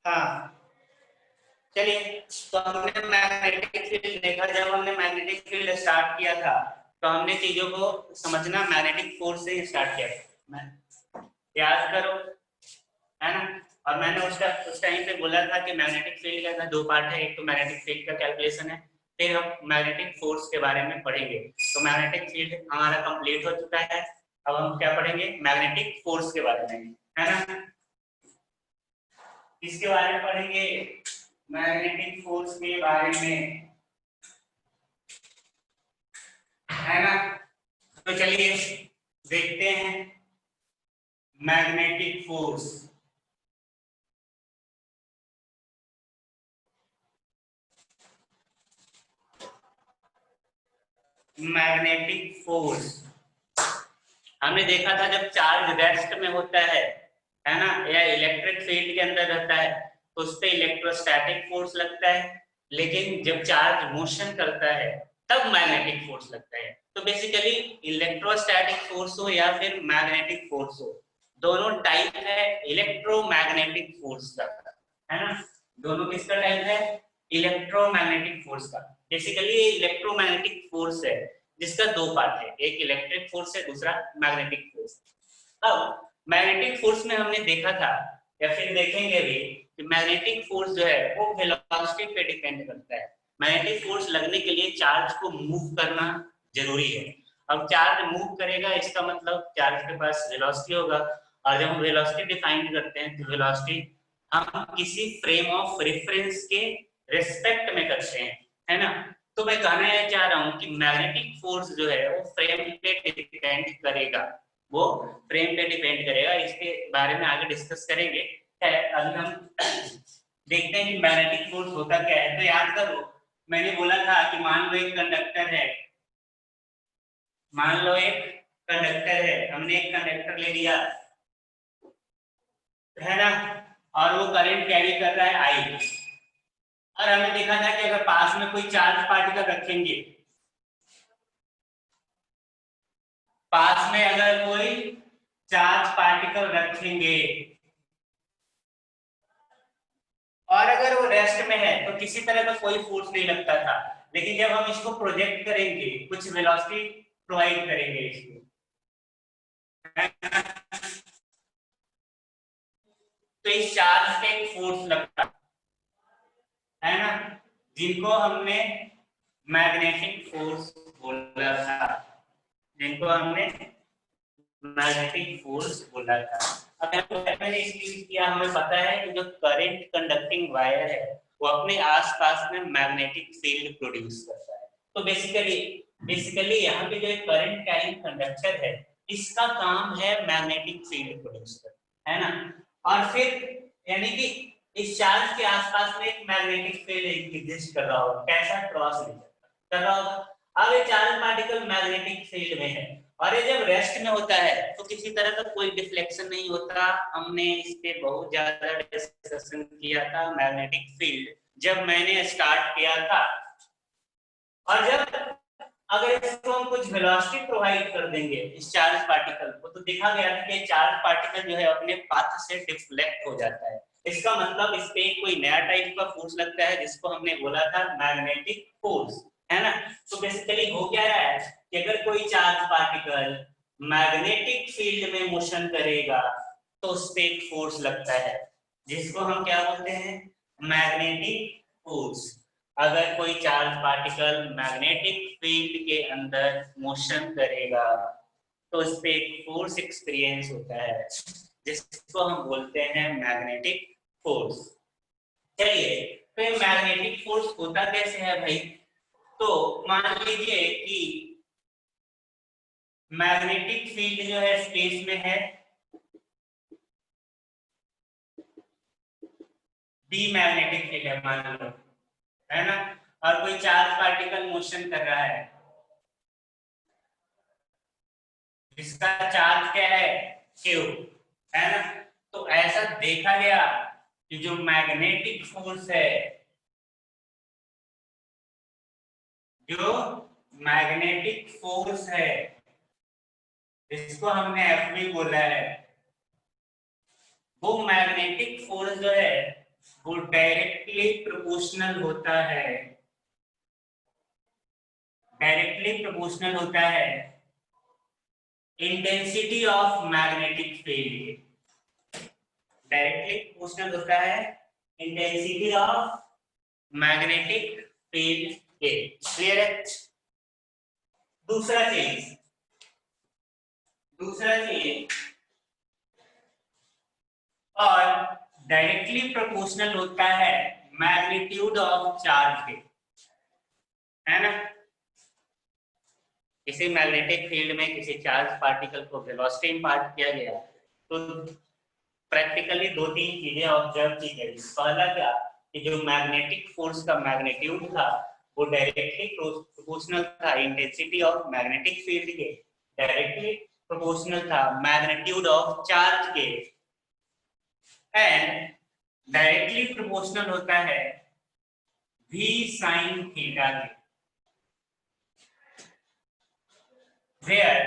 हाँ चलिए, तो हमने मैग्नेटिक फील्ड देखा। जब हमने मैग्नेटिक फील्ड स्टार्ट किया था तो हमने चीजों को समझना मैग्नेटिक फोर्स से ही स्टार्ट किया था। याद करो, है ना। और मैंने उस टाइम पे बोला था कि मैग्नेटिक फील्ड का दो पार्ट है, एक तो मैग्नेटिक फील्ड का कैलकुलेशन है, फिर हम मैग्नेटिक फोर्स के बारे में पढ़ेंगे। तो मैग्नेटिक फील्ड हमारा कंप्लीट हो चुका है, अब हम क्या पढ़ेंगे, मैग्नेटिक फोर्स के बारे में, है ना। इसके बारे में पढ़ेंगे, मैग्नेटिक फोर्स के बारे में, है ना। तो चलिए देखते हैं मैग्नेटिक फोर्स। मैग्नेटिक फोर्स हमने देखा था जब चार्ज रेस्ट में होता है ना, या इलेक्ट्रिक फील्ड के अंदर रहता है तो उस पर इलेक्ट्रोस्टैटिक फोर्स लगता है, लेकिन जब चार्ज मोशन करता है तब मैग्नेटिक फोर्स लगता है। तो बेसिकली इलेक्ट्रोस्टैटिक फोर्स हो या फिर मैग्नेटिक फोर्स हो, दोनों टाइप है इलेक्ट्रोमैग्नेटिक फोर्स का, है ना। दोनों किसका टाइप है, इलेक्ट्रोमैग्नेटिक फोर्स का। बेसिकली ये इलेक्ट्रोमैग्नेटिक फोर्स है जिसका दो पार्ट है, एक इलेक्ट्रिक फोर्स है, दूसरा मैग्नेटिक फोर्स। अब मैग्नेटिक फोर्स में हमने देखा था या फिर देखेंगे भी कि मैग्नेटिक फोर्स जो है वो वेलोसिटी पे डिपेंड करता है। मैग्नेटिक फोर्स लगने के लिए चार्ज को मूव करना जरूरी है। अब चार्ज मूव करेगा इसका मतलब चार्ज के पास वेलोसिटी होगा, और जब हम वेलोसिटी डिफाइन करते हैं तो वेलोसिटी हम किसी फ्रेम ऑफ रेफरेंस के रिस्पेक्ट में करते हैं, है ना। तो मैं कहना यह चाह रहा हूं कि मैग्नेटिक फोर्स जो है वो फ्रेम पे डिपेंड करेगा, वो फ्रेम पे डिपेंड करेगा। इसके बारे में आगे डिस्कस करेंगे। अभी हम देखते हैं कि मैग्नेटिक फोर्स होता क्या है। तो याद करो, मैंने बोला था कि मान लो एक कंडक्टर है, मान लो एक कंडक्टर है, हमने एक कंडक्टर ले लिया, है ना, और वो करंट कैरी कर रहा है आई। और हमने देखा था कि अगर पास में कोई चार्ज पार्टिकल रखेंगे, पास में अगर कोई चार्ज पार्टिकल रखेंगे और अगर वो रेस्ट में है तो किसी तरह का कोई फोर्स नहीं लगता था, लेकिन जब हम इसको प्रोजेक्ट करेंगे, कुछ वेलोसिटी प्रोवाइड करेंगे इसको, तो इस चार्ज पे एक फोर्स लगता है ना, जिनको हमने मैग्नेटिक फोर्स बोला था, जिनको हमने मैग्नेटिक फोर्स बोला था। अब मैंने इसलिए किया, हमें पता है कि जो करंट कंडक्टिंग वायर है वो अपने आसपास में मैग्नेटिक फील्ड प्रोड्यूस करता है। तो बेसिकली यहाँ पे जो एक करंट कैरिंग कंडक्टर है इसका काम है मैग्नेटिक फील्ड प्रोड्यूस करना, है ना। और फिर यानी कि इस चार्ज के आसपास में एक मैग्नेटिक फील्ड एग्जिस्ट कर रहा होगा, कैसा, क्रॉस कर रहा होगा। अब ये चार्ज पार्टिकल मैग्नेटिक फील्ड में है और ये जब रेस्ट में होता है तो किसी तरह का कोई डिफ्लेक्शन नहीं होता। हमने इस पे बहुत ज्यादा डिस्कशन किया था मैग्नेटिक फील्ड जब मैंने स्टार्ट किया था। और जब अगर इसको हम कुछ वेलोसिटी प्रोवाइड कर देंगे इस चार्ज पार्टिकल को, तो देखा गया है कि चार्ज पार्टिकल जो है अपने पाथ से डिफ्लेक्ट हो जाता है। इसका मतलब इस पे कोई नया टाइप का फोर्स लगता है जिसको हमने बोला था मैग्नेटिक फोर्स, है ना। तो बेसिकली हो क्या रहा है कि अगर कोई चार्ज पार्टिकल मैग्नेटिक फील्ड में मोशन करेगा तो उस पे एक फोर्स लगता है जिसको हम क्या बोलते हैं, मैग्नेटिक फोर्स। अगर कोई चार्ज पार्टिकल मैग्नेटिक फील्ड के अंदर मोशन करेगा तो उस पे एक फोर्स एक्सपीरियंस होता है जिसको हम बोलते हैं मैग्नेटिक फोर्स। चलिए, तो ये मैग्नेटिक फोर्स होता कैसे है भाई। तो मान लीजिए कि मैग्नेटिक फील्ड जो है स्पेस में है, डी मैग्नेटिक फील्ड है मान लो, है ना, और कोई चार्ज पार्टिकल मोशन कर रहा है जिसका चार्ज क्या है, क्यू, है ना। तो ऐसा देखा गया कि जो मैग्नेटिक फोर्स है, जो मैग्नेटिक फोर्स है जिसको हमने एफ भी बोला है, वो मैग्नेटिक फोर्स जो है वो डायरेक्टली प्रोपोर्शनल होता है, डायरेक्टली प्रोपोर्शनल होता है intensity of magnetic field, directly proportional होता है इंटेंसिटी ऑफ मैग्नेटिक फील्ड के। क्लियर है? दूसरा चीज और डायरेक्टली प्रोपोर्शनल होता है मैग्नीट्यूड ऑफ चार्ज के, है ना। किसी मैग्नेटिक फील्ड में किसी चार्ज पार्टिकल को वेलोसिटी इम्पार्ट किया गया तो प्रैक्टिकली दो तीन चीजें ऑब्जर्व की गई। पहला क्या कि जो मैग्नेटिक फोर्स का मैग्नीट्यूड था वो डायरेक्टली प्रोपोर्शनल था इंटेंसिटी ऑफ मैग्नेटिक फील्ड के, डायरेक्टली प्रोपोर्शनल था मैग्नीट्यूड ऑफ चार्ज के, एंड डायरेक्टली प्रोपोर्शनल होता है v sin थीटा के, वेयर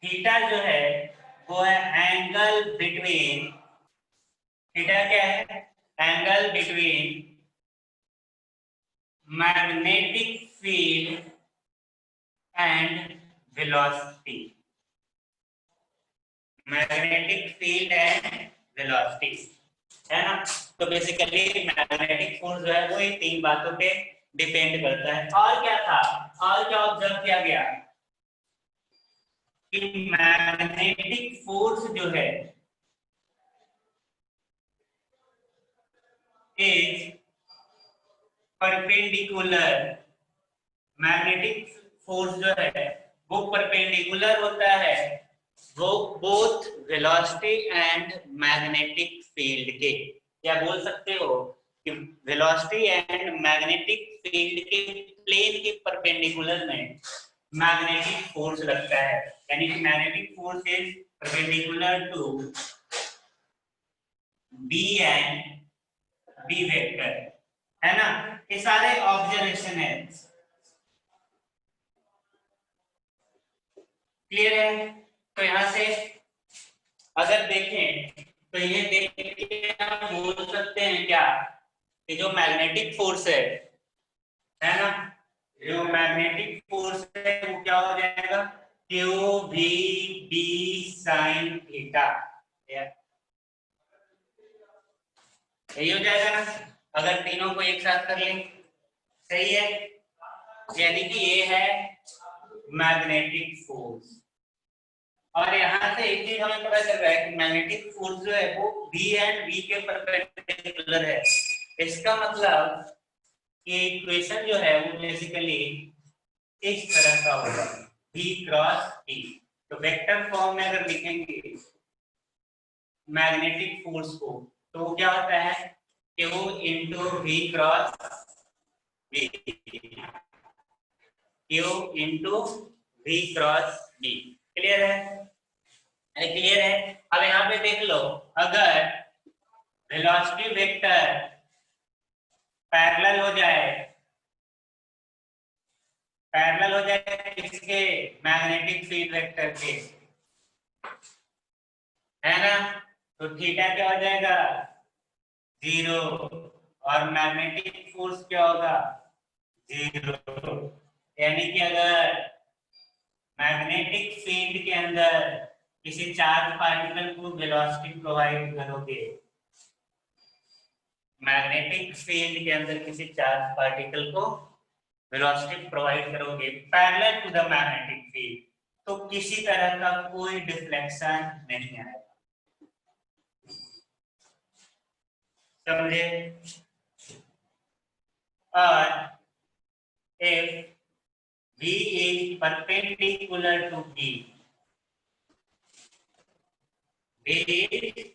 थीटा जो है वो है एंगल बिटवीन, थीटा क्या है? Angle between magnetic field and velocity, magnetic field and velocity, है ना। तो बेसिकली मैग्नेटिक फोर्स जो है वो इन तीन बातों पे डिपेंड करता है। और क्या था, और क्या ऑब्जर्व किया गया कि मैग्नेटिक फोर्स जो है इज परपेंडिकुलर, मैग्नेटिक फोर्स जो है वो परपेंडिकुलर होता है वो both velocity and magnetic field के। क्या बोल सकते हो कि वेलोसिटी एंड मैग्नेटिक फील्ड के प्लेन के परपेंडिकुलर में मैग्नेटिक फोर्स लगता है, यानी कि magnetic force is perpendicular to B and B vector, है ना। ये सारे ऑब्जर्वेशन है। क्लियर है? तो यहां से अगर देखें तो ये देख के हम बोल सकते हैं क्या कि जो मैग्नेटिक फोर्स है ना, जो मैग्नेटिक फोर्स है वो क्या हो जाएगा Q V B sine theta, यही हो जाएगा ना अगर तीनों को एक साथ कर लें। सही है, यानी कि ये है मैग्नेटिक फोर्स। और यहाँ से एक चीज हमें पता चल रहा है कि मैग्नेटिक फोर्स जो है वो V एंड V के परपेंडिकुलर है। इसका मतलब कि इक्वेशन जो है वो बेसिकली इस तरह का होगा V क्रॉस T। तो वेक्टर फॉर्म में अगर लिखेंगे मैग्नेटिक फोर्स को तो वो क्या होता है Q into V cross V, Q into V cross V। Clear है? क्लियर है। अब यहाँ पे देख लो, अगर वेलोसिटी वेक्टर पैरेलल हो जाए किसके? मैग्नेटिक फील्ड वेक्टर के, है ना। तो थीटा क्या हो जाएगा? 0। और मैग्नेटिक फोर्स क्या होगा? 0। यानी कि अगर मैग्नेटिक फील्ड के अंदर किसी चार्ज पार्टिकल को वेलोसिटी प्रोवाइड करोगे, मैग्नेटिक फील्ड के अंदर किसी चार्ज पार्टिकल को वेलोसिटी प्रोवाइड करोगे parallel to the magnetic field, तो किसी तरह का कोई डिफ्लेक्शन नहीं आएगा। समझे? और if V is perpendicular to B,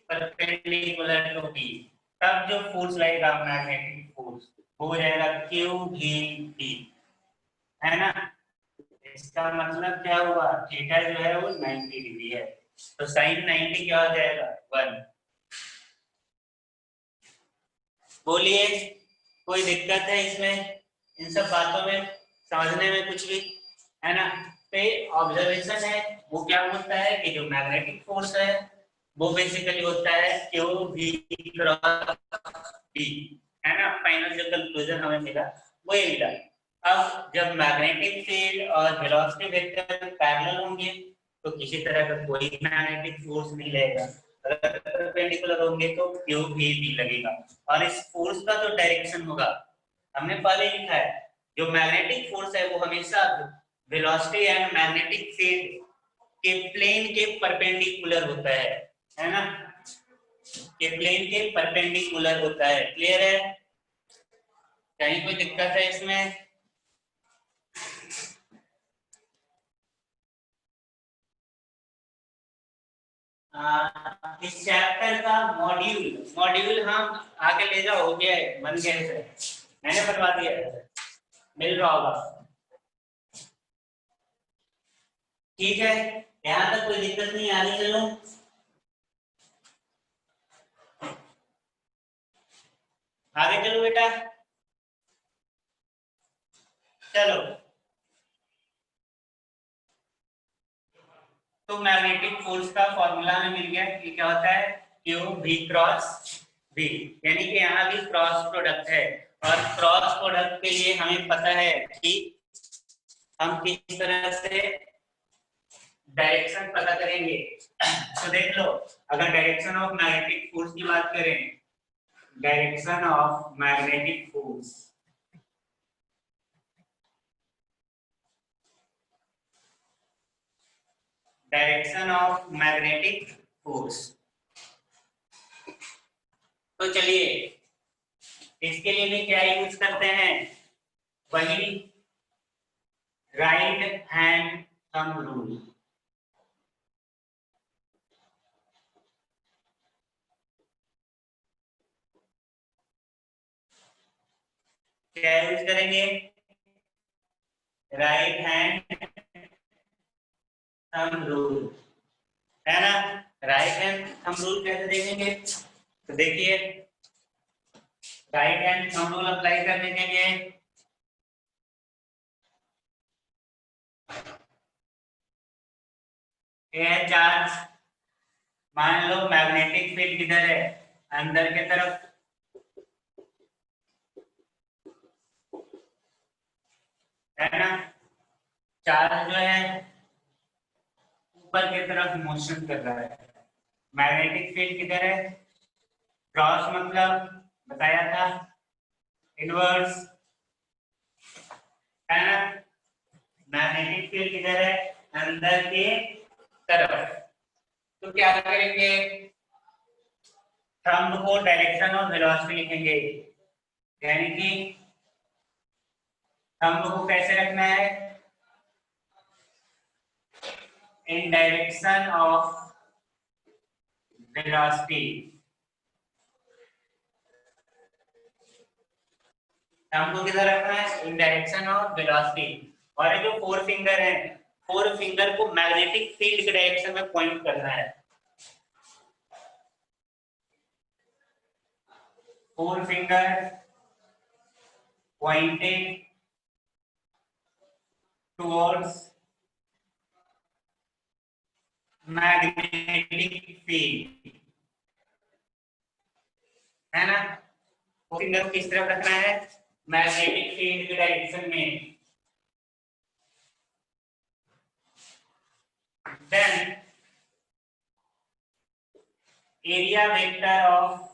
perpendicular to B, तब जो फोर्स लगेगा मैग्नेटिक फोर्स वो हो जाएगा QVT, है ना। इसका मतलब क्या हुआ? थीटा जो है वो 90 डिग्री है, तो साइन 90 क्या हो जाएगा? 1। बोलिए, कोई दिक्कत है इसमें? इन सब बातों में समझने में कुछ भी, है ना। तो ऑब्जर्वेशन है वो क्या होता है कि जो मैग्नेटिक फोर्स है वो बेसिकली होता है क्यू वी क्रॉस बी, है ना। फाइनल जो कंक्लूजन हमें मिला वो ये मिला। अब जब मैग्नेटिक फील्ड और वेलोसिटी वेक्टर पैरेलल होंगे तो किसी तरह का कोई मैग्नेटिक फोर्स नहीं लगेगा। अगर परपेंडिकुलर होंगे तो क्यू वी बी लगेगा। और इस फोर्स का जो डायरेक्शन होगा हमने पहले लिखा है, जो मैग्नेटिक फोर्स है वो हमेशा वेलोसिटी एंड मैग्नेटिक फील्ड के प्लेन के परपेंडिकुलर होता है ना, के प्लेन के परपेंडिकुलर होता है। क्लियर है? कहीं कोई दिक्कत है इसमें? इस चैप्टर का मॉड्यूल मॉड्यूल हम आगे ले जाओ, हो गया है, बन गया है, मैंने बनवा दिया है, मिल रहा होगा। ठीक है, यहाँ तक कोई दिक्कत नहीं, आगे चलो। आगे चलो बेटा, चलो। तो मैग्नेटिक फोर्स का फॉर्मूला में मिल गया कि क्या होता है, क्यू वी क्रॉस बी, यानी कि यहाँ भी क्रॉस प्रोडक्ट है। और क्रॉस प्रोडक्ट के लिए हमें पता है कि हम किस तरह से डायरेक्शन पता करेंगे। तो देख लो, अगर डायरेक्शन ऑफ मैग्नेटिक फोर्स की बात करें, direction of magnetic force, direction of magnetic force, तो चलिए इसके लिए भी क्या यूज करते हैं, वही राइट हैंड थंब रूल। क्या यूज करेंगे, राइट हैंड थंब रूल, है ना। राइट हैंड थंब रूल कैसे देखेंगे, तो देखिए right hand thumb rule apply करने के लिए ये है चार्ज। मान लो मैग्नेटिक फील्ड किधर है, अंदर के तरफ, है ना। चार्ज जो है ऊपर की तरफ मोशन कर रहा है। मैग्नेटिक फील्ड किधर है, क्रॉस मतलब बताया था इनवर्स, है ना। मैग्नेटिक फील्ड किधर है, अंदर के तरफ। तो क्या करेंगे, थंब को डायरेक्शन और वेलोसिटी लिखेंगे, यानी कि थंब को कैसे रखना है, इन डायरेक्शन ऑफ वेलोसिटी। थंब को किधर रखना है, इन डायरेक्शन ऑफ वेलोसिटी। और ये जो फोर फिंगर है, फोर फिंगर को मैग्नेटिक फील्ड के डायरेक्शन में पॉइंट करना है। Four finger pointing towards magnetic field, है ना। फोर फिंगर को किस तरफ रखना है, मैग्नेटिक फील्ड के डायरेक्शन में। Then area vector of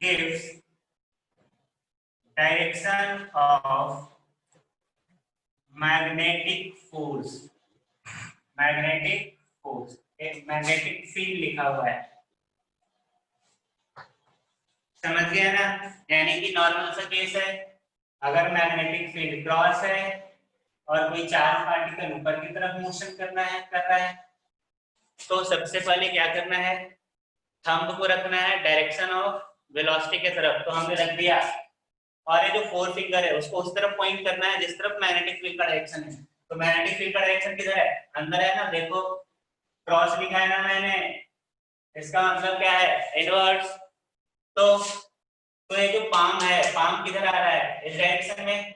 gives direction of magnetic force, magnetic force, एक मैग्नेटिक फील्ड लिखा हुआ है, समझ गया ना। यानी कि नॉर्मल सा केस है, अगर मैग्नेटिक फील्ड क्रॉस है और कोई चार्ज पार्टिकल ऊपर की तरफ मोशन कर रहा है, तो सबसे पहले क्या करना है, थंब को रखना है डायरेक्शन ऑफ वेलोसिटी के तरफ, तो हमने रख दिया। और ये जो फोर फिंगर है उसको उस तरफ पॉइंट करना है जिस तरफ मैग्नेटिक फील्ड का डायरेक्शन है। तो मैग्नेटिक फील्ड का डायरेक्शन किधर है, अंदर है ना, देखो क्रॉस लिखा है ना मैंने, इसका मतलब क्या है, इनवर्स। तो ये जो पाम है, पाम किधर आ रहा है, इस डायरेक्शन में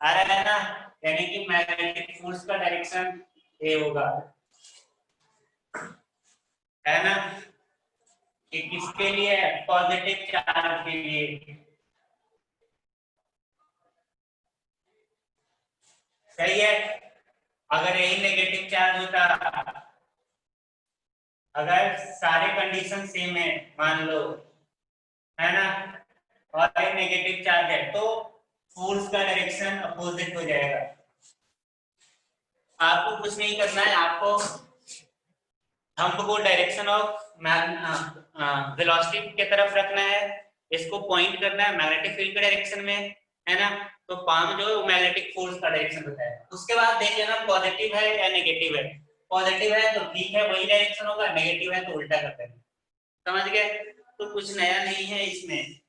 आ रहा है ना, यानी कि मैग्नेटिक फोर्स का डायरेक्शन ए होगा, है ना। ये किसके लिए है? पॉजिटिव चार्ज के लिए, सही है। अगर यही नेगेटिव चार्ज होता, अगर सारे कंडीशन सेम है मान लो, है ना, और एक नेगेटिव चार्ज है, तो फोर्स का डायरेक्शन अपोजिट हो जाएगा। आपको कुछ नहीं करना है, आपको हमको डायरेक्शन ऑफ वेलोसिटी की तरफ रखना है, इसको पॉइंट करना है मैग्नेटिक फील्ड के डायरेक्शन में, है ना। तो पाम जो है मैग्नेटिक फोर्स का डायरेक्शन होता है। उसके बाद देख लेना पॉजिटिव है या नेगेटिव है। पॉजिटिव है तो ठीक है, वही डायरेक्शन होगा, नेगेटिव है तो उल्टा कर देना। समझ गए? तो कुछ नया नहीं है इसमें।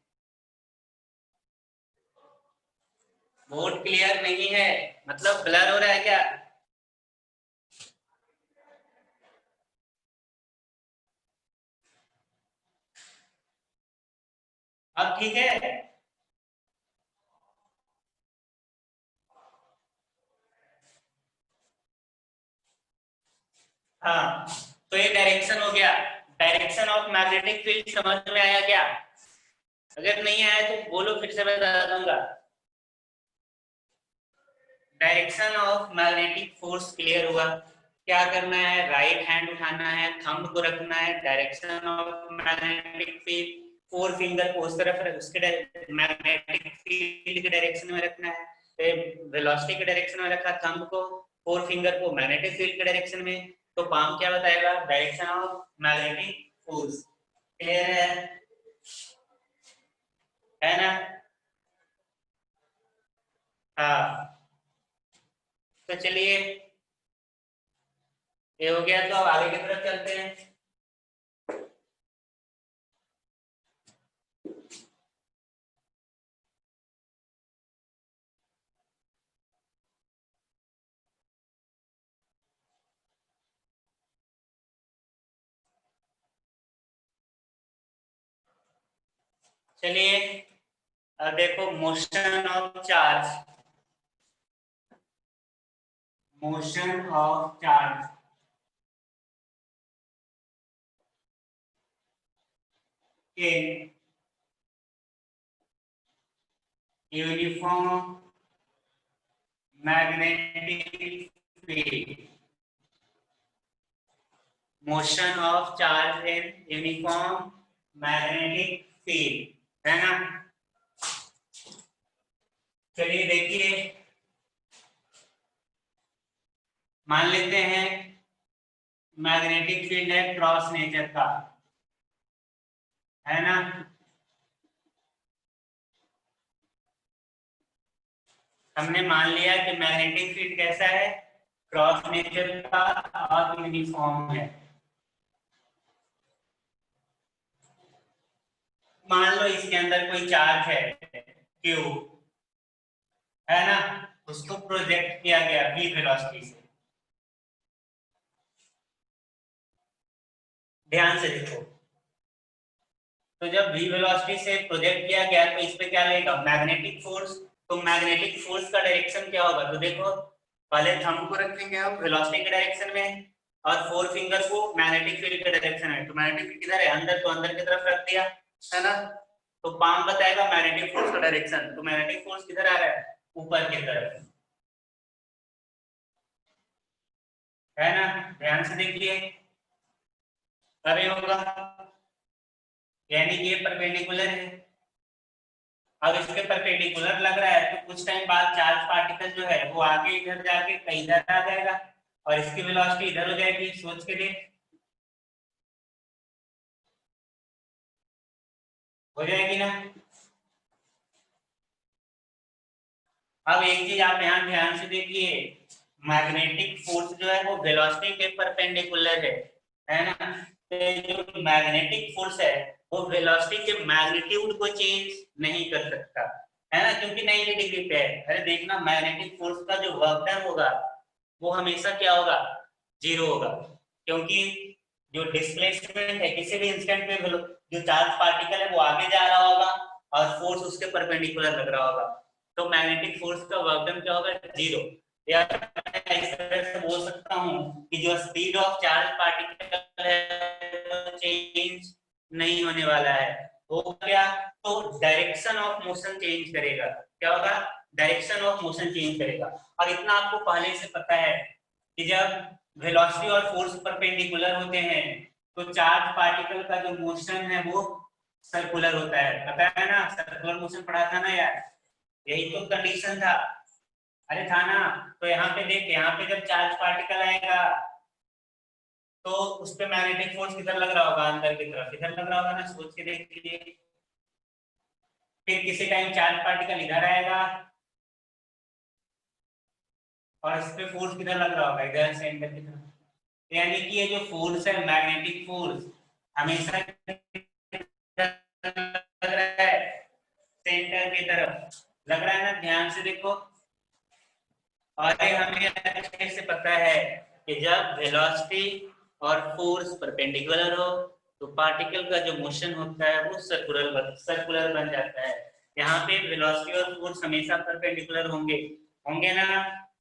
बोर्ड क्लियर नहीं है मतलब ब्लर हो रहा है क्या? अब ठीक है। हाँ, तो ये डायरेक्शन हो गया। डायरेक्शन ऑफ मैग्नेटिक फील्ड समझ में आया क्या? अगर नहीं आया तो बोलो, फिर से मैं बता दूंगा। Direction of magnetic force clear हुआ। क्या करना है? राइट हैंड उठाना है, थंब को रखना है direction of magnetic field, four finger को उस तरफ उसके मैग्नेटिक फील्ड के डायरेक्शन में रखना है, वेलोसिटी के डायरेक्शन में रखा थंब को, फोर फिंगर को मैग्नेटिक फील्ड के डायरेक्शन में। तो पाम क्या बताएगा? Direction of magnetic force. Clear है ना? हाँ, तो चलिए ये हो गया, तो अब आगे की तरफ चलते हैं। चलिए अब देखो motion of charge, motion of charge in uniform magnetic field, motion of charge in uniform magnetic field, है ना। चलिए देखिए, मान लेते हैं मैग्नेटिक फील्ड है क्रॉस नेचर का, है ना। हमने मान लिया कि मैग्नेटिक फील्ड कैसा है? क्रॉस नेचर का और यूनिफॉर्म है। मान लो इसके अंदर कोई चार्ज है क्यू, है ना, उसको प्रोजेक्ट किया गया v वेलोसिटी से। ध्यान से देखो, तो जब v वेलोसिटी से प्रोजेक्ट किया गया तो इस पे क्या लगेगा? Magnetic force. तो मैग्नेटिक फोर्स का डायरेक्शन क्या होगा? तो देखो, पहले थंब को रखेंगे हम वेलोसिटी के डायरेक्शन में, और फोर फिंगर को मैग्नेटिक फील्ड के डायरेक्शन में। तो मैग्नेटिक फील्ड किधर है? अंदर, तो अंदर की तरफ रख दिया, है ना। तो पाम बताएगा मैग्नेटिक फोर्स का डायरेक्शन। तो मैग्नेटिक फोर्स किधर आ रहा है? ऊपर की तरफ, है ना। ध्यान से देखिए, अरे होगा, यानी कि ये परपेंडिकुलर है। अब इसके परपेंडिकुलर लग रहा है तो कुछ टाइम बाद चार्ज पार्टिकल जो है वो आगे इधर जाके कहीं इधर आ जाएगा और इसकी वेलोसिटी इधर हो जाएगी। सोच के देख, हो जाएगी ना। अब एक चीज आप यहाँ ध्यान से देखिए, मैग्नेटिक फोर्स जो है वो वेलोसिटी के परपेंडिकुलर है ना। तो जो मैग्नेटिक फोर्स है वो वेलोसिटी के मैग्नीट्यूड को चेंज नहीं कर सकता, है ना, क्योंकि 90 डिग्री पे है। अरे देखना, मैग्नेटिक फोर्स का जो वर्क डन होगा वो हमेशा क्या होगा? जीरो होगा, क्योंकि जो डिस्प्लेसमेंट है किसी भी इंस्टेंट में जो चार्ज पार्टिकल है वो आगे जा रहा होगा और फोर्स उसके परपेंडिकुलर लग रहा होगा। तो मैग्नेटिक फोर्स का वर्क डन क्या होगा? जीरो। या मैं इस तरह से बोल सकता हूँ कि जो स्पीड ऑफ चार्ज पार्टिकल है चेंज नहीं होने वाला है, वो क्या, तो डायरेक्शन ऑफ मोशन चेंज करेगा। क्या होगा, डायरेक्शन ऑफ मोशन चेंज करेगा। और इतना आपको पहले से पता है कि जब वेलोसिटी और फोर्स परपेंडिकुलर होते हैं तो चार्ज पार्टिकल का जो मोशन है वो सर्कुलर होता है, पता है ना, सर्कुलर मोशन पढ़ा था ना यार, यही तो कंडीशन था। अरे था ना। तो यहाँ पे देख, यहाँ पे जब चार्ज पार्टिकल आएगा तो उस पे मैग्नेटिक फोर्स किधर लग रहा होगा, अंदर की तरफ इधर लग रहा होगा ना, सोच के देखिए। फिर किसी टाइम चार्ज पार्टिकल इधर आएगा और इस पे फोर्स किधर लग रहा होगा, इधर सेंटर की तरफ। यानी कि ये जो फोर्स है मैग्नेटिक फोर्स हमेशा लग रहा है सेंटर की तरफ, लग रहा है ना, ध्यान से देखो। और हमें अच्छे से पता है कि जब वेलोसिटी और फोर्स परपेंडिकुलर हो तो पार्टिकल का जो मोशन होता है वो सर्कुलर बन जाता है। यहाँ पे वेलोसिटी और फोर्स हमेशा परपेंडिकुलर होंगे होंगे ना,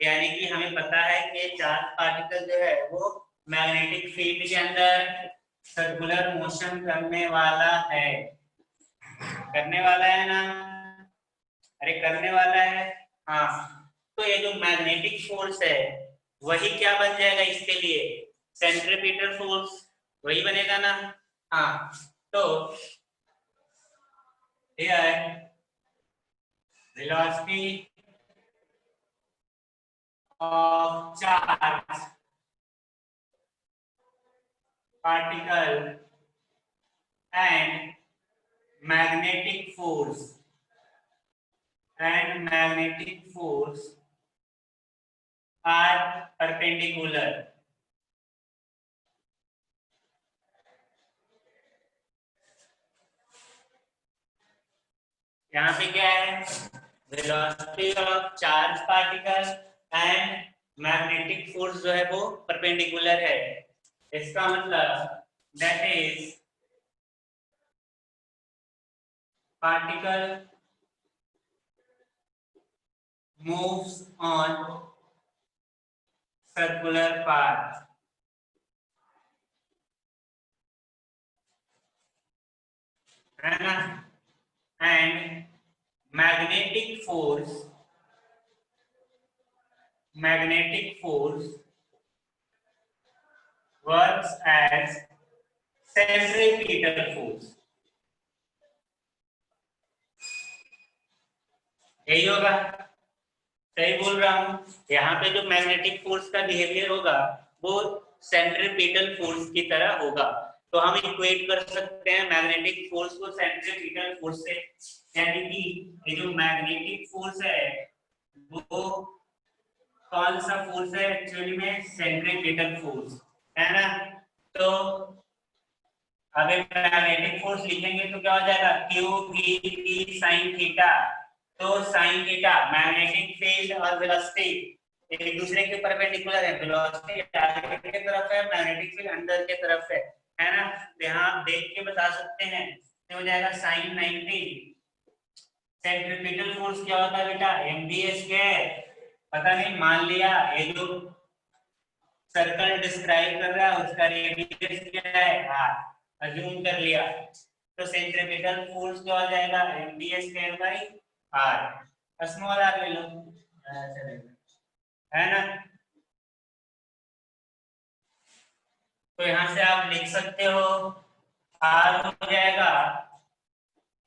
यानी कि हमें पता है कि चार्ज पार्टिकल जो है वो मैग्नेटिक फील्ड के अंदर सर्कुलर मोशन करने वाला है ना, अरे करने वाला है। हाँ, तो ये जो मैग्नेटिक फोर्स है वही क्या बन जाएगा इसके लिए, सेंट्रीपिटल फोर्स वही बनेगा ना। हाँ, तो ये है velocity of charge particle and magnetic force are perpendicular। यहाँ पे क्या है, velocity of charge particle and magnetic force जो है वो परपेंडिकुलर है। इसका मतलब that is particle moves on circular path है ना, and magnetic force works as centripetal force. यही होगा, सही बोल रहा हूं। यहाँ पे जो मैग्नेटिक फोर्स का बिहेवियर होगा वो सेंट्रीपिटल फोर्स की तरह होगा। तो हम इक्वेट कर सकते हैं मैग्नेटिक फोर्स को सेंट्रीपिटल फोर्स से, यानी कि ये जो मैग्नेटिक फोर्स है वो कौन सा फोर्स है एक्चुअली में, सेंट्रीपिटल फोर्स है ना। तो अगर मैग्नेटिक फोर्स लिखेंगे तो क्या हो जाएगा, Q B T sine theta. तो साइन थीटा मैग्नेटिक फील्ड और वेलोसिटी एक दूसरे के परपेंडिकुलर है, वेलोसिटी आगे की तरफ है, मैग्नेटिक फील्ड अंदर की तरफ है ना। तो यहाँ आप देख के बता सकते हैं, तो हो जाएगा साइन 90। सेंट्रीपिटल फोर्स क्या होता है बेटा, एमबीएस के, पता नहीं, मान लिया ये जो सर्कल डिस्क्राइब कर रहा है उसका रेडियस क्या है आर, अज्यूम कर लिया, तो सेंट्रीपिटल फोर्स क्या हो जाएगा, MBS square by R, small R ले लो, है ना। तो यहां से आप लिख सकते हो आर हो जाएगा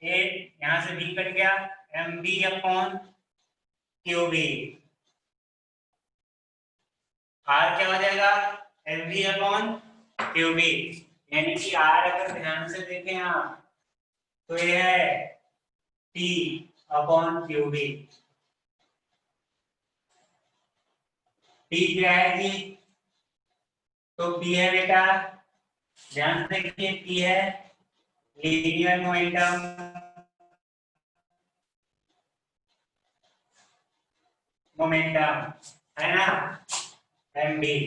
ए, यहां से बी कट गया, M B upon Q B, R क्या हो जाएगा, M B upon Q B. यानी कि आर अगर ध्यान से देखें आप तो ये है T upon Q B. T क्या है जी, तो पी है बेटा, ध्यान से देखिए, पी है लीनियर मोमेंटम है ना, एम बी।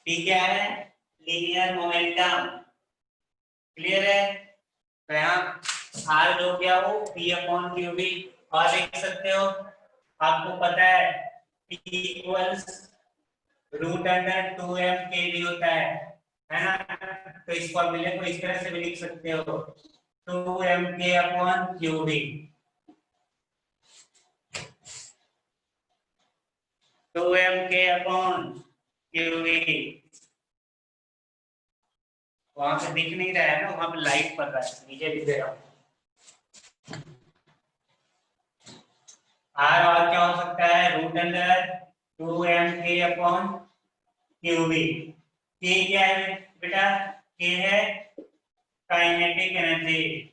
पी क्या है, लीनियर मोमेंटम, क्लियर है। तो यहाँ आर जो क्या हो पी अपॉन क्यू बी, और लिख सकते हो आपको पता है P equals root under 2m के भी होता है ना। तो इस फॉर्मूले को इस तरह से भी लिख सकते हो 2mk upon qd, 2mk upon qd। वहां से दिख नहीं रहा है ना, वहां पे लाइट पड़ रहा है, नीचे लिख दे रहा हूं। आर और क्या हो सकता है, root under 2mk upon qd। के क्या है बेटा, के है काइनेटिक एनर्जी,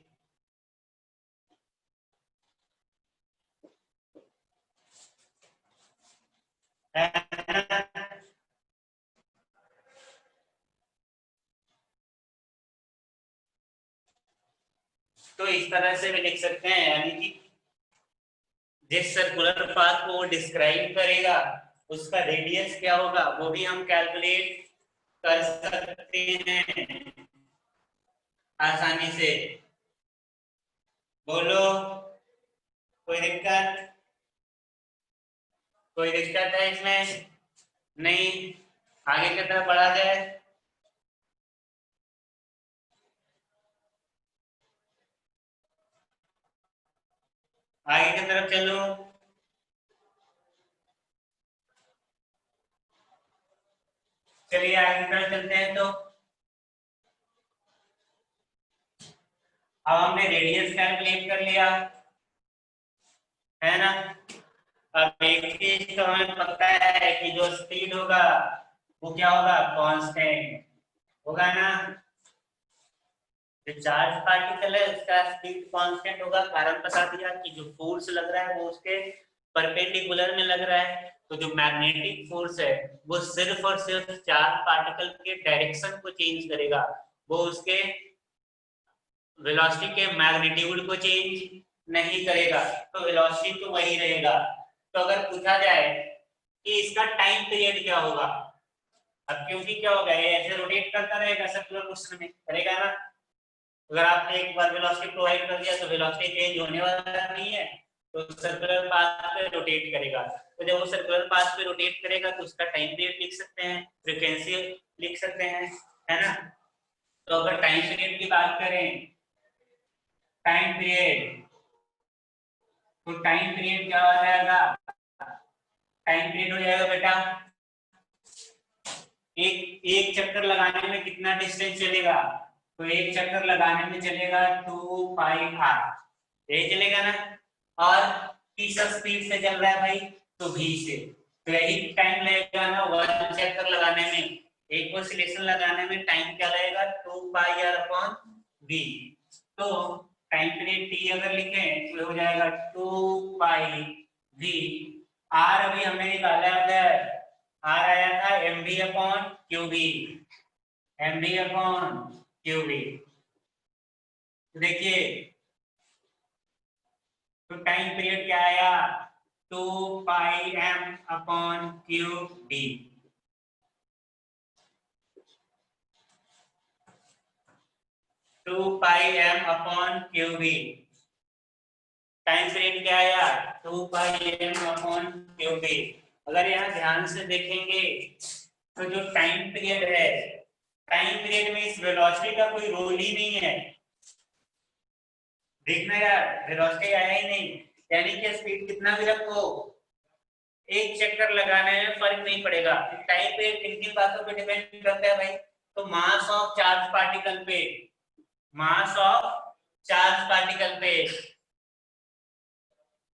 तो इस तरह से भी लिख सकते हैं, यानी कि जिस सर्कुलर पाथ को वो डिस्क्राइब करेगा उसका रेडियस क्या होगा वो भी हम कैलकुलेट कर सकते हैं आसानी से। बोलो, कोई दिक्कत, कोई दिक्कत है इसमें? नहीं, आगे की तरफ बढ़ा जाए। आगे की तरफ चलो। चलिए आगे की तरफ चलते हैं। तो अब हमने रेडियस कैलकुलेट कर लिया है ना। अब एक चीज तो हमें पता है कि जो स्पीड होगा वो क्या होगा, कांस्टेंट होगा ना। जो चार्ज पार्टिकल है उसका स्पीड कांस्टेंट होगा, कारण बता दिया कि जो फोर्स लग रहा है वो उसके परपेंडिकुलर में लग रहा है। तो जो मैग्नेटिक फोर्स है वो सिर्फ और सिर्फ चार्ज पार्टिकल के डायरेक्शन को चेंज करेगा, वो उसके वेलोसिटी के मैग्नीट्यूड को चेंज नहीं करेगा। तो वेलोसिटी तो वही रहेगा। तो अगर पूछा जाए कि इसका टाइम पीरियड क्या होगा, अब क्योंकि क्या होगा, ये ऐसे रोटेट करता रहेगा सर्कुलर मोशन में करेगा ना। अगर आपने एक बार वेलोसिटी प्रोवाइड कर दिया तो वेलोसिटी चेंज होने वाला नहीं है, तो सर्कुलर पाथ पे रोटेट करेगा। तो जब वो सर्कुलर पाथ पे रोटेट करेगा तो उसका टाइम पीरियड लिख सकते हैं, फ्रीक्वेंसी लिख सकते हैं, है ना। तो अगर टाइम पीरियड की बात करें, टाइम पीरियड, तो टाइम पीरियड क्या हो जाएगा, टाइम पीरियड हो जाएगा बेटा, एक एक चक्कर लगाने में कितना डिस्टेंस चलेगा, तो एक चक्कर लगाने में चलेगा 2πr, यही चलेगा ना। और किस स्पीड से चल रहा है भाई, तो v से। तो यही टाइम लगेगा ना, वन चक्कर लगाने में, एक ऑसिलेशन लगाने में टाइम क्या लगेगा, 2πr अपॉन v। तो टाइम पीरियड t अगर लिखें तो हो जाएगा 2πv। r अभी हमने निकाला है, आर आया था mv upon qv, mv upon qv। देखिए तो टाइम पीरियड क्या आया, 2πm upon qd। 2πm upon qv, time period क्या आया, 2πm अपॉन qv। अगर यहाँ ध्यान से देखेंगे तो जो टाइम पीरियड है, टाइम पीरियड में इस वेलोसिटी का कोई रोल ही नहीं है। देखना यार, वेलोसिटी आया ही नहीं, यानी कि स्पीड कितना भी रखो एक चक्कर लगाने में फर्क नहीं पड़ेगा। टाइम पे किन किन बातों पे डिपेंड करता है भाई, तो मास ऑफ चार्ज पार्टिकल पे, मास ऑफ चार्ज पार्टिकल पे,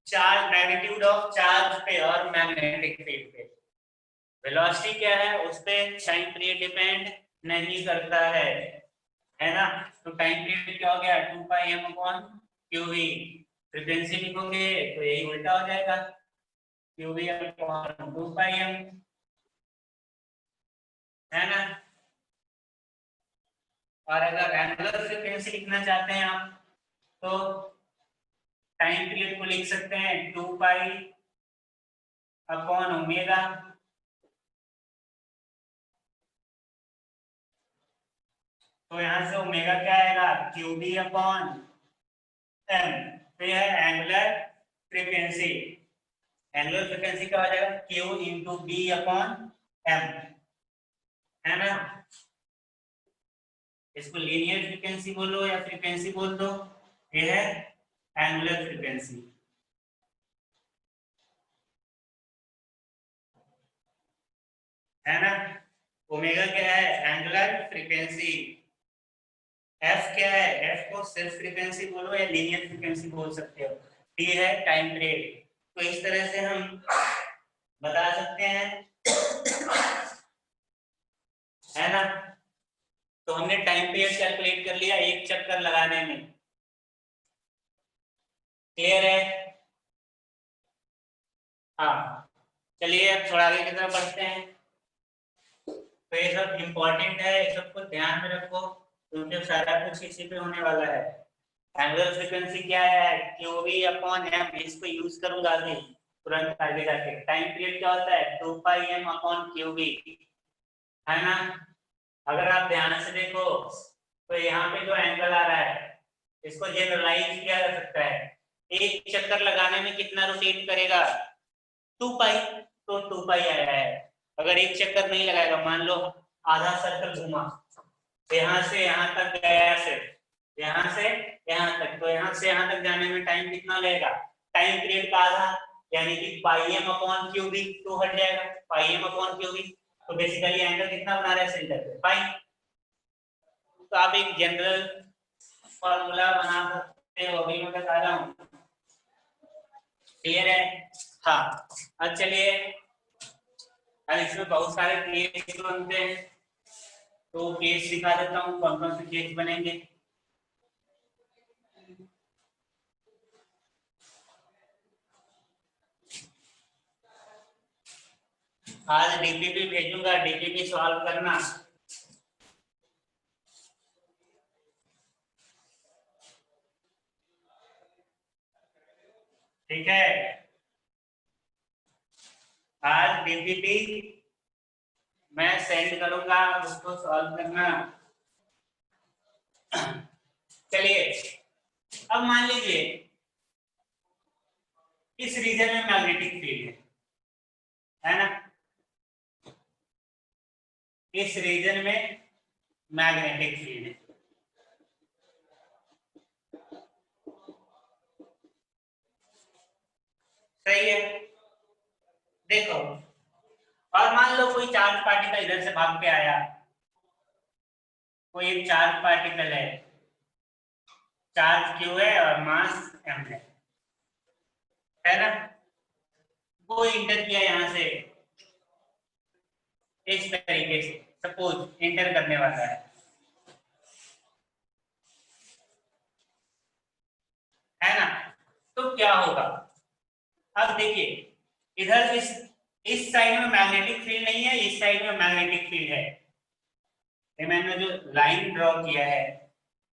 चार्ज मैग्नीट्यूड ऑफ चार्ज पे और मैग्नेटिक फील्ड पे। वेलोसिटी क्या है उस पे टाइम पीरियड डिपेंड नहीं करता है ना। तो टाइम पीरियड क्या हो गया, 2πm अपॉन qv। फ्रीक्वेंसी लिखोगे तो यही उल्टा हो जाएगा, qv अपॉन 2πm, है ना। और अगर एंगुलर फ्रीक्वेंसी लिखना चाहते हैं आप तो टाइम पीरियड को लिख सकते हैं 2π अपॉन ओमेगा। तो यहां से ओमेगा क्या आएगा, qd अपॉन m। तो यह है एंगुलर फ्रीक्वेंसी, एंगुलर फ्रीक्वेंसी क्या हो जाएगा, Q into B upon M, है ना। इसको लीनियर फ्रीक्वेंसी बोलो या फ्रीक्वेंसी बोल दो, ये है एंगुलर फ्रीक्वेंसी, है ना। ओमेगा क्या है, एंगुलर फ्रीक्वेंसी। एफ क्या है, एफ को सिर्फ फ्रीक्वेंसी बोलो या लीनियर फ्रीक्वेंसी बोल सकते हो। टी है टाइम पीरियड। तो इस तरह से हम बता सकते हैं, है ना। तो हमने टाइम पीरियड कैलकुलेट कर लिया एक चक्कर लगाने में, क्लियर है। हाँ, चलिए अब थोड़ा आगे की तरफ बढ़ते हैं। तो ये सब इम्पोर्टेंट है, ये सबको ध्यान में रखो क्योंकि सारा कुछ इसी पे होने वाला है। एंगुलर फ्रीक्वेंसी क्या है, क्यूवी अपॉन एम, इसको यूज करूंगा अभी तुरंत आगे जाके। टाइम पीरियड क्या होता है, 2 पाई एम अपॉन क्यूवी, है ना। अगर आप ध्यान से देखो तो यहाँ पे जो एंगल आ रहा है इसको जनरलाइज किया जा सकता है। एक चक्कर लगाने में कितना रोटेट करेगा, 2 पाई, तो 2 पाई आया है। अगर एक चक्कर नहीं लगाएगा, मान लो आधा सर्कल घूमा, यहाँ से यहाँ तक गया, सिर्फ यहाँ से यहाँ तक, तो यहाँ से यहाँ तक जाने में टाइम कितना लगेगा, टाइम पीरियड का आधा, यानी कि पाई एम अपॉन क्यू बी, तो हट जाएगा पाई एम अपॉन क्यू बी। तो बेसिकली एंगल कितना बना रहा है सेंटर पे, पाई। तो आप एक जनरल फॉर्मूला बना सकते हो, अभी मैं बता रहा हूँ, क्लियर है। हाँ, अब चलिए, अब इसमें बहुत सारे केस बनते हैं, तो केस दिखा देता हूँ कौन कौन से केस बनेंगे। आज डीपीपी भेजूंगा, डीपीपी सॉल्व करना। ठीक है, आज डीपीपी मैं सेंड करूंगा, उसको सॉल्व करना। चलिए, अब मान लीजिए इस रीजन में मैग्नेटिक फील्ड है ना, इस रीजन में मैग्नेटिक फील्ड है, सही है। देखो, और मान लो कोई चार्ज पार्टिकल इधर से भाग के आया, कोई एक चार्ज पार्टिकल चार्ज क्यू है और मास एम है ना। वो इंटर किया यहाँ से इस तरीके से, सपोज इंटर करने वाला है ना। तो क्या होगा, अब देखिए, इधर इस साइड में मैग्नेटिक फील्ड नहीं है, इस साइड में मैग्नेटिक फील्ड है। ये मैंने जो लाइन ड्रॉ किया है,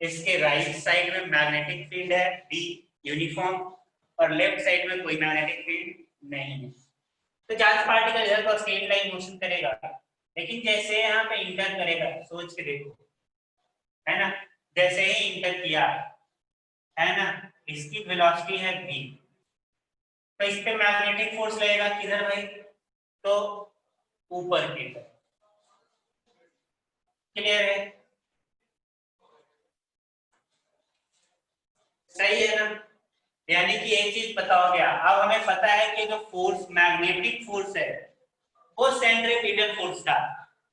इसके राइट साइड में मैग्नेटिक फील्ड है बी यूनिफॉर्म, और लेफ्ट साइड में कोई मैग्नेटिक फील्ड नहीं है। तो चार्ज पार्टिकल इधर को स्ट्रेट लाइन मोशन करेगा, लेकिन जैसे यहाँ पे इंटर करेगा, सोच के देखो, है ना, जैसे ही इंटर किया, है ना, इसकी वेलोसिटी है v, तो इस पे मैग्नेटिक फोर्स लगेगा किधर भाई, तो ऊपर की तरफ, क्लियर है, सही है ना। यानी कि एक चीज पता हो गया, अब हमें पता है कि जो फोर्स मैग्नेटिक फोर्स है वो सेंट्रीपिटल फोर्स था,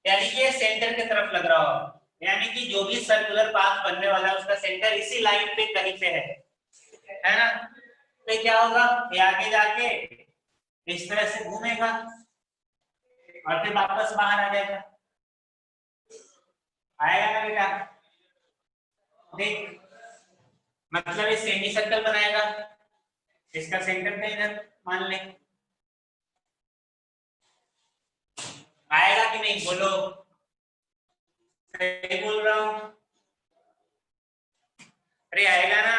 यानी कि ये सेंटर की तरफ लग रहा हो, यानी कि जो भी सर्कुलर पाथ बनने वाला है उसका सेंटर इसी लाइन पे कहीं पे है ना। तो क्या होगा, ये आगे जाके इस तरह से घूमेगा और फिर वापस बाहर आ जाएगा, आएगा ना बेटा, देख, मतलब ये सेमी सर्कल बनाएगा, इसका सेंटर पे इधर मान ले, आएगा कि नहीं बोलो, सही बोल रहा हूँ, अरे आएगा ना,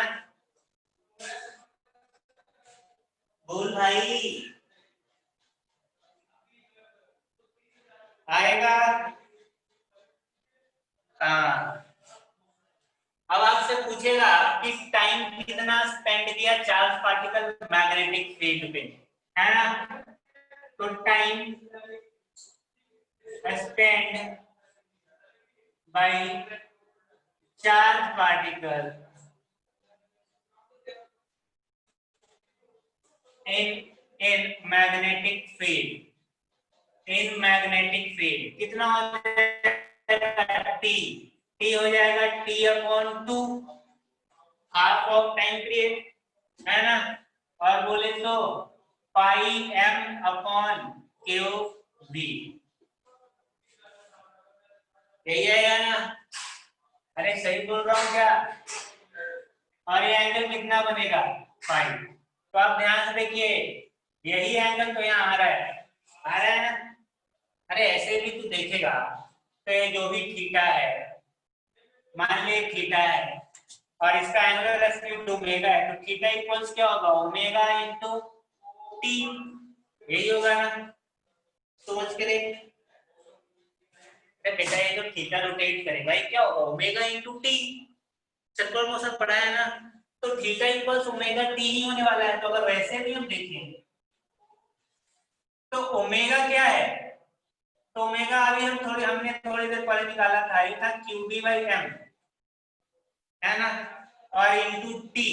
बोल भाई, आएगा। हाँ, अब आपसे पूछेगा किस टाइम कितना स्पेंड किया चार्ज पार्टिकल मैग्नेटिक फील्ड पे, है ना। तो time spend by charge particle in magnetic field, in magnetic field कितना हो जाएगा, टी। टी हो जाएगा T upon two, half of time period, है ना। और बोले तो पाई एम अपॉन क्यू बी, यही आएगा ना। अरे सही बोल रहा हूँ क्या। और ये एंगल कितना बनेगा, पाई। तो आप ध्यान से देखिए, यही एंगल तो यहाँ आ रहा है, आ रहा है ना। अरे ऐसे भी तू देखेगा तो ये जो भी थीटा है, मान ली थीटा है और इसका एंगल रेस्पेक्ट टू ओमेगा है, तो थीटा इक्वल्स क्या होगा, ओमेगा इनटू टी, यही होगा ना। सोच के देख बेटा, ये जो थीटा रोटेट करेगा ये क्या होगा, omega into T. Circular motion पढ़ा है ना। तो थीटा इक्वल्स ओमेगा टी ही होने वाला है। तो अगर वैसे भी हम देखें तो ओमेगा क्या है, तो ओमेगा अभी हमने थोड़ी देर पहले निकाला था, ये था क्यू बी बाई एम, है ना। और इनटू टी,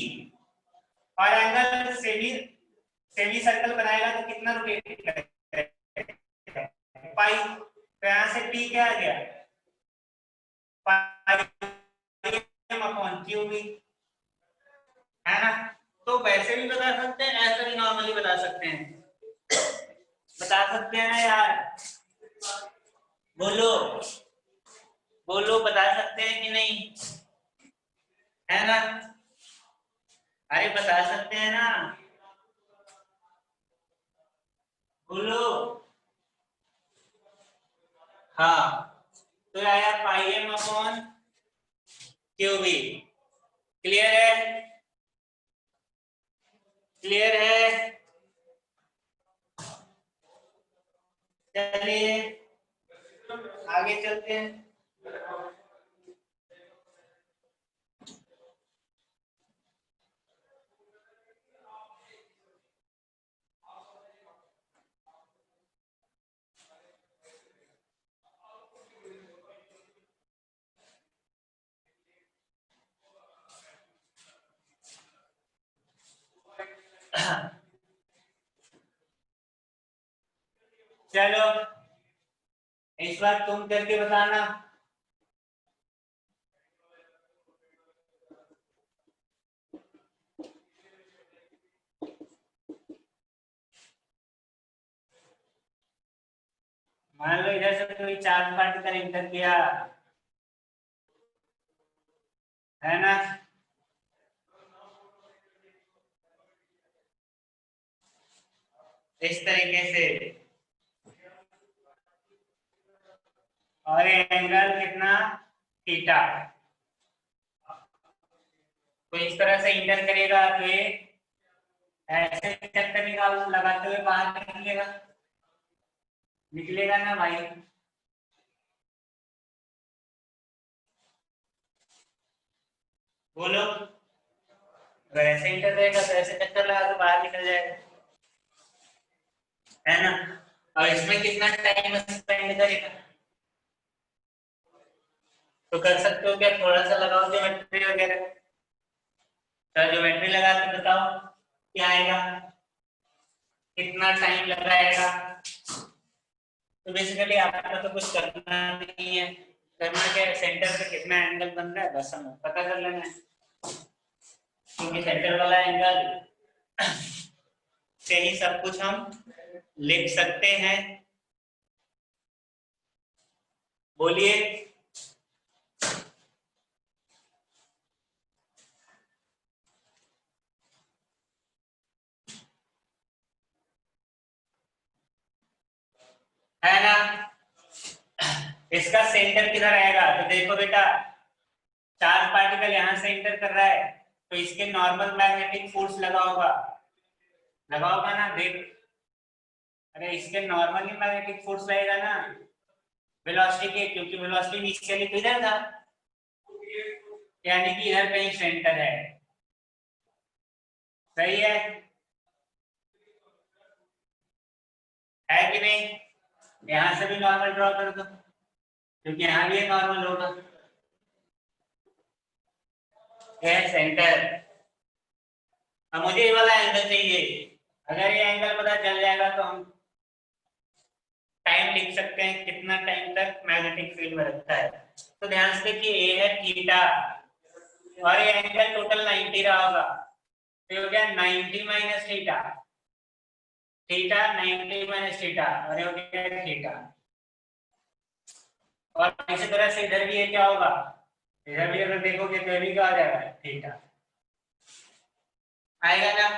और एंगल सेमी सेमी सर्कल बनाएगा तो कितना रोटेट करेगा, पाई। तो यहां से टी क्या आ गया, पाई एम अपॉन क्यू बी, है ना। तो वैसे भी बता सकते हैं, ऐसे भी नॉर्मली बता सकते हैं, बता सकते हैं ना यार। बोलो बोलो, बता सकते हैं कि नहीं, है ना। अरे बता सकते हैं ना, बोलो। हाँ, तो आया pi M upon Q B. Clear है, क्लियर है। चलिए आगे चलते हैं। चलो इस बार तुम करके बताना। मान लो इधर से कोई चार्ज पार्टिकल इंटर किया, है ना। इस तरीके से, और ये एंगल कितना, थीटा। तो इस तरह से इंटर करेगा तो ये ऐसे चक्कर निकाल लगाते हुए बाहर निकलेगा, निकलेगा ना भाई। बोलो, अगर ऐसे इंटर रहेगा तो ऐसे चक्कर लगा के बाहर निकल जाएगा, है ना। और इसमें कितना टाइम स्पेंड करेगा, तो कर सकते हो क्या, थोड़ा सा लगाओ ज्योमेट्री वगैरह। तो ज्योमेट्री लगा के बताओ क्या आएगा, कितना टाइम लगाएगा। तो बेसिकली आपको तो कुछ करना नहीं है, करना क्या है, सेंटर पे कितना एंगल बन रहा है बस हमें पता कर लेना है, क्योंकि सेंटर वाला एंगल से ही सब कुछ हम लिख सकते हैं। बोलिए। है ना। इसका सेंटर किधर आएगा, तो देखो बेटा, चार्ज पार्टिकल यहां से इंटर कर रहा है तो इसके नॉर्मल मैग्नेटिक फोर्स लगा होगा, लगा होगा ना, देख। अरे इसके नॉर्मली मैग्नेटिक फोर्स लगेगा ना वेलोसिटी के, क्योंकि वेलोसिटी इनिशियली तो इधर था, यानी कि इधर कहीं सेंटर है। सही है। है कि नहीं? यहाँ से भी नॉर्मल ड्रॉ कर दो क्योंकि यहाँ भी नॉर्मल होगा। ये सेंटर। अब मुझे ये वाला एंगल चाहिए। अगर ये एंगल पता चल जाएगा तो हम टाइम लिख सकते हैं कितना टाइम तक मैग्नेटिक फील्ड में रहता है। तो ध्यान से कि ए है थीटा और ये एंगल टोटल 90 रहा होगा, तो हो गया 90 minus theta, theta 90 minus theta और ये हो गया थीटा। और इसी तरह से इधर भी ये क्या होगा, इधर भी अगर देखोगे तो ये भी क्या आ जाएगा थीटा, आएगा ना?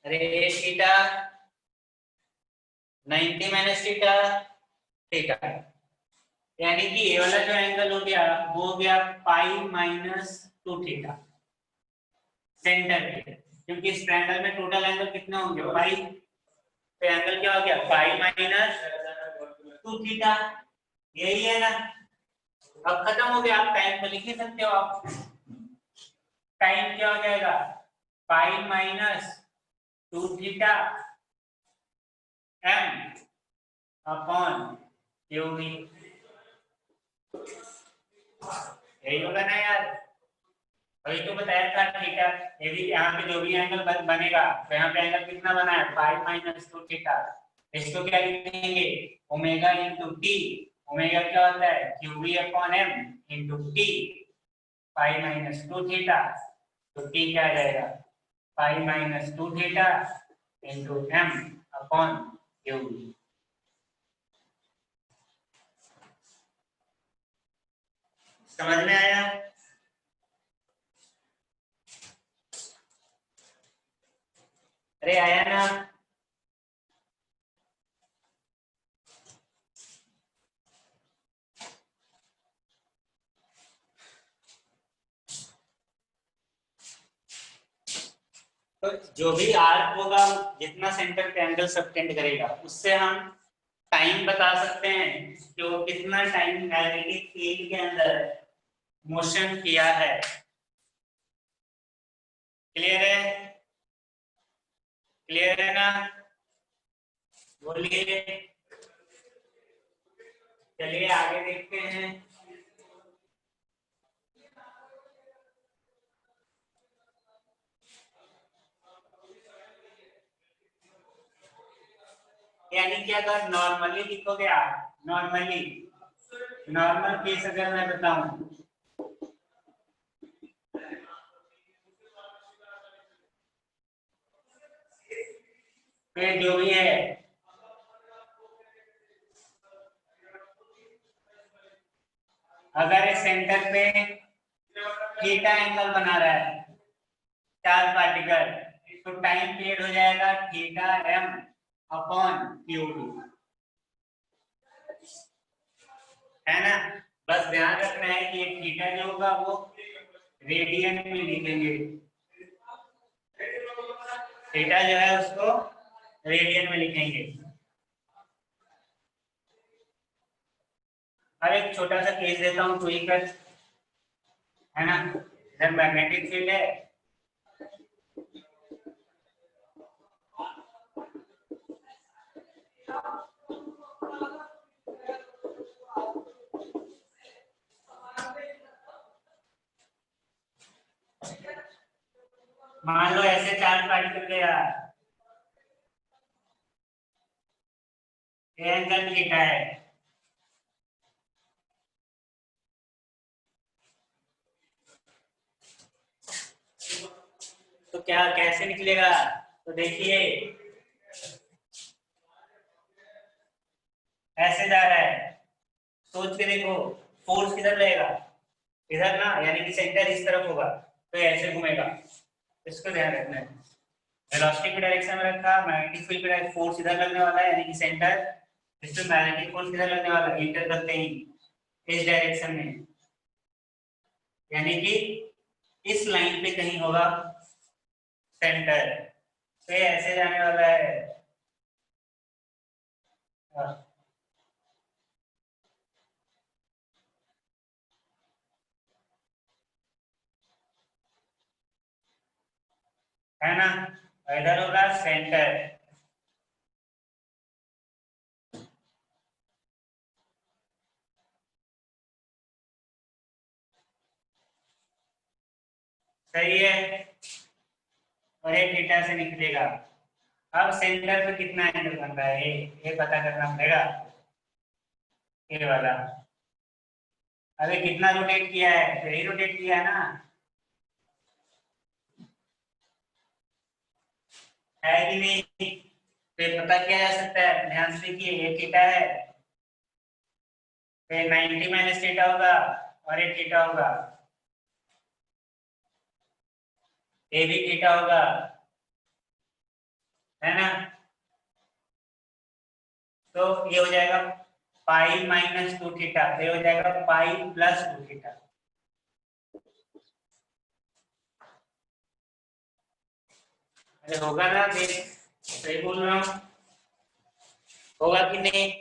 अरे थीटा 90 माइनस थीटा थीटा, यानी कि ये वाला जो एंगल हो गया वो हो गया पाई माइनस 2 थीटा सेंटर पे, क्योंकि इस ट्रायंगल में टोटल एंगल कितने होंगे पाई, तो एंगल क्या हो गया पाई माइनस 2 थीटा, यही है ना? अब खत्म हो गया, आप टाइम को लिख नहीं सकते हो आप। टाइम क्या हो जाएगा pi minus 2 theta M upon Q V, यही होगा ना यार? अभी तो बताया था थीटा, ये भी यहाँ पे जो भी एंगल बनेगा तो यहाँ पे एंगल कितना बना है पाई माइनस 2 थीटा, इसको क्या लिखेंगे ओमेगा इंटू टी, ओमेगा क्या होता है Q V upon M into T, pi minus 2 theta, तो टी क्या आ जाएगा pi minus 2 theta into M upon Q V. समझ में आया? अरे आया ना? तो जो भी आर्क होगा जितना सेंटर पे एंगल सबटेंड करेगा उससे हम टाइम बता सकते हैं कि वो कितना टाइम मैग्नेटिक फील्ड के अंदर मोशन किया है। क्लियर है? क्लियर है ना? बोलिए। चलिए आगे देखते हैं। यानी कि अगर नॉर्मली लिखोगे आप, नॉर्मली नॉर्मल केस अगर मैं बताऊं, फिर जो भी है अगर इस सेंटर पे थीटा एंगल बना रहा है चार्ज पार्टिकल, तो टाइम पीरियड हो जाएगा थीटा एम अपॉन क्यू, है ना? बस ध्यान रखना है कि ये थीटा जो होगा वो रेडियन में लिखेंगे, थीटा जो है उसको रेडियन में लिखेंगे। अब एक छोटा सा केस देता हूँ कोई कर, है ना? इधर मैग्नेटिक फील्ड है, मान लो ऐसे चार्ज पार्टिकल गया, ये एंगल थीटा है, तो क्या कैसे निकलेगा? तो देखिए ऐसे जा रहा है, सोच के देखो फोर्स किधर रहेगा, इधर ना, यानी कि सेंटर इस तरफ होगा तो ऐसे घूमेगा, इसको ध्यान रखना है। वेलोसिटी की डायरेक्शन में रखा, मैग्नेटिक फील्ड पे फोर्स इधर लगने वाला है, यानी कि सेंटर, इस पे मैग्नेटिक फोर्स किधर लगने वाला है इंटर करते ही इस डायरेक्शन में, यानी कि इस लाइन पे कहीं होगा सेंटर, तो ऐसे जाने वाला है। है ना? इधर होगा सेंटर, सही है, और ये थीटा से निकलेगा। अब सेंटर पे कितना एंगल बन रहा है ये पता करना पड़ेगा, ये वाला। अरे कितना रोटेट किया है, सही रोटेट किया है ना, है कि नहीं? फिर पता किया जा सकता है, ध्यान से देखिए, ये थीटा है, फिर 90 माइनस थीटा होगा, और ये थीटा होगा, ये भी थीटा होगा, है ना? तो ये हो जाएगा पाई माइनस 2 थीटा, ये हो जाएगा पाई प्लस 2 थीटा। अरे होगा ना, देख सही बोल रहा हूँ, होगा कि नहीं?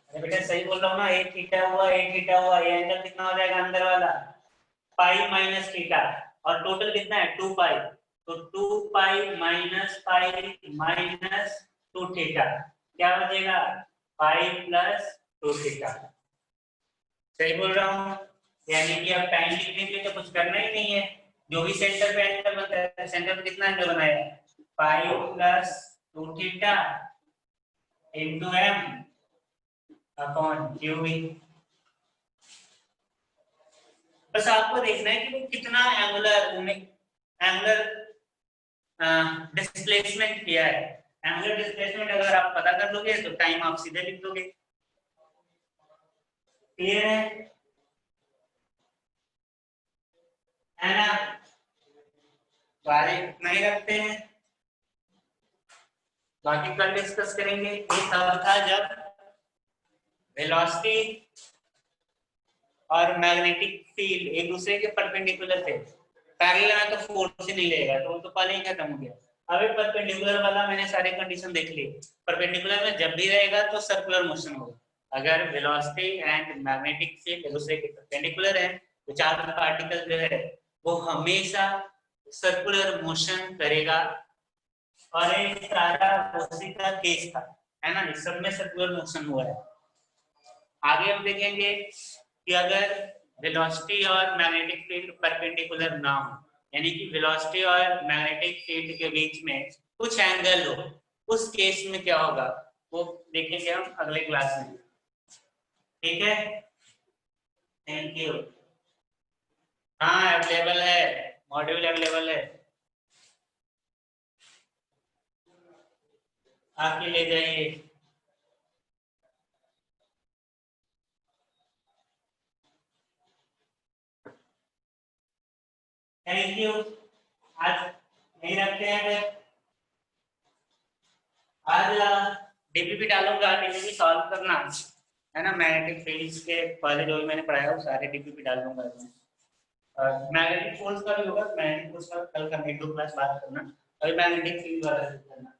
अरे बेटा सही बोल रहा हूँ ना, एक थीटा हुआ, एक थीटा हुआ, ये एंगल कितना हो जाएगा अंदर वाला, पाई माइनस थीटा, और टोटल कितना है 2 पाई, तो 2 पाई माइनस 2 थीटा, क्या बचेगा पाई प्लस 2 थीटा। सही बोल रहा हूँ? यानी कि अब टाइम लिखने के लिए तो कुछ करना ही नहीं है, जो भी सेंटर पे एंगल बनता है, सेंटर पे कितना एंगल बनाया, pi plus 2 theta into M upon Q B. बस आपको देखना है कि वो कितना एंगुलर डिस्प्लेसमेंट किया है। एंगुलर डिस्प्लेसमेंट अगर आप पता कर लोगे तो टाइम आप सीधे लिख दोगे। क्लियर है ना? बारे नहीं रखते हैं, बाकी कल डिस्कस करेंगे। ये तब था जब वेलोसिटी और मैग्नेटिक फील्ड एक दूसरे के परपेंडिकुलर थे। पैरेलल में तो फोर्स ही नहीं लेगा, तो वो तो पहले ही खत्म हो गया। अभी परपेंडिकुलर वाला मैंने सारे कंडीशन देख ली। परपेंडिकुलर में जब भी रहेगा तो सर्कुलर मोशन होगा। अगर वेलोसिटी एंड मैग्नेटिक फील्ड एक दूसरे के परपेंडिकुलर है तो चार्ज पार्टिकल जो है वो हमेशा सर्कुलर मोशन करेगा। और ये सारा उसी का केस था, है ना? इस सब में सर्कुलर मोशन हुआ है। आगे हम देखेंगे कि अगर वेलोसिटी और मैग्नेटिक फील्ड परपेंडिकुलर ना हो, यानी कि वेलोसिटी और मैग्नेटिक फील्ड के बीच में कुछ एंगल हो, उस केस में क्या होगा वो देखेंगे हम अगले क्लास में। ठीक है, थैंक यू। हाँ अवेलेबल है, मॉड्यूल अवेलेबल है, आके ले जाइए। Thank you. आज नहीं रखते हैं फिर, आज डीपीपी डालूंगा, डीपीपी सॉल्व करना है ना। मैग्नेटिक फील्ड्स के पहले जो भी मैंने पढ़ाया वो सारे डीपीपी डाल दूंगा। मैग्नेटिक फोर्स का भी होगा, मैग्नेटिक फोर्स का कल का 2 क्लास बात करना, अभी मैग्नेटिक फील्ड वाला करना।